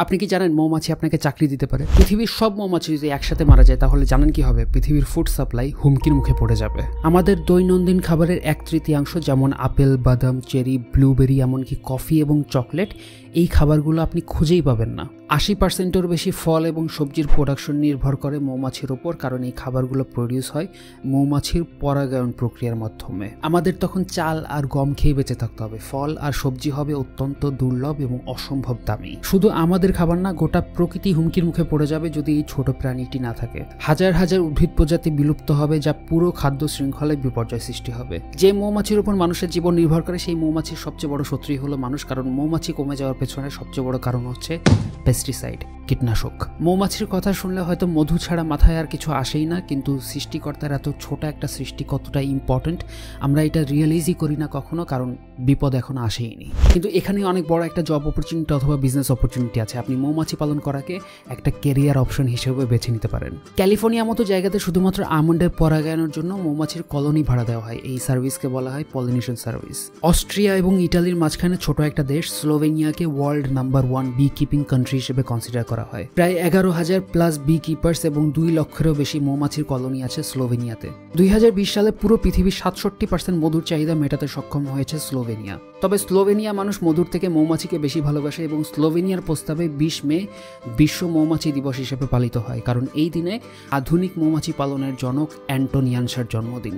আপনি কি জানেন মৌমাছি আপনাকে চাকরি দিতে পারে? পৃথিবীর সব মৌমাছি যদি একসাথে মারা যায় তাহলে জানেন কি হবে? পৃথিবীর ফুড সাপ্লাই হুমকির মুখে পড়ে যাবে। আমাদের দৈনন্দিন খাবারের 1/3 যেমন আপেল, বাদাম, চেরি, ব্লুবেরি, এমনকি কফি এবং চকলেট, এই খাবারগুলো আপনি খুঁজেই পাবেন না। 80%-এর বেশি ফল এবং সবজির প্রোডাকশন নির্ভর করে মৌমাছির উপর, কারণ এই খাবারগুলো প্রডিউস হয় মৌমাছির পরাগায়ন প্রক্রিয়ার মাধ্যমে। আমাদের তখন চাল আর গম খেয়ে বেঁচে থাকতে হবে। ফল আর সবজি হবে অত্যন্ত দুর্লভ এবং অসম্ভব দামি। শুধু আমাদের খাবার না, গোটা প্রকৃতি হুমকির মুখে পড়ে যাবে যদি এই ছোট প্রাণীটি না থাকে। হাজার হাজার উদ্ভিদ প্রজাতি বিলুপ্ত হবে, যা পুরো খাদ্য শৃঙ্খলায় বিপর্যয় সৃষ্টি হবে। যে মৌমাছির উপর মানুষের জীবন নির্ভর করে সেই মৌমাছির সবচেয়ে বড় শত্রুই হলো মানুষ, কারণ মৌমাছি কমে যাওয়ার পেছনে সবচেয়ে বড় কারণ হচ্ছে পেস্টিসাইড, কীটনাশক। মৌমাছির কথা শুনলে হয়তো মধু ছাড়া মাথায় আর কিছু আসেই না, কিন্তু সৃষ্টিকর্তার এত ছোট একটা সৃষ্টি কতটা ইম্পর্টেন্ট আমরা এটা রিয়েলাইজই করি না কখনো, কারণ বিপদ এখনো আসেইনি। কিন্তু এখানে অনেক বড় একটা জব অপরচুনিটি অথবা বিজনেস অপরচুনিটি আছে। আপনি মৌমাছি পালন করাকে একটা ক্যারিয়ার অপশন হিসেবে বেছে নিতে পারেন। ক্যালিফোর্নিয়া মতো জায়গাতে শুধুমাত্র আমন্ডের পরাগায়নের জন্য মৌমাছির কলোনি ভাড়া দেওয়া হয়। এই সার্ভিসকে বলা হয় পলিনেশন সার্ভিস। অস্ট্রিয়া এবং ইটালির মাঝখানে ছোট একটা দেশ স্লোভেনিয়াকে world number 1 beekeeping country হিসেবে কনসিডার করা হয়। প্রায় 11,000 প্লাস বি কিপার্স এবং 2 লক্ষেরও বেশি মৌমাছির কলোনি আছে স্লোভেনিয়াতে। 2020 সালে পুরো পৃথিবীর 67% মধুর চাহিদা মেটাতে সক্ষম হয়েছে স্লোভেনিয়া। তবে স্লোভেনিয়া মানুষ মধুর থেকে মৌমাছিকে বেশি ভালোবাসে এবং স্লোভেনিয়ার প্রস্তাবে 20 মে বিশ্ব মৌমাছি দিবস হিসেবে পালিত হয়, কারণ এই দিনে আধুনিক মৌমাছি পালনের জনক অ্যান্টোনিয়ানসার জন্মদিন।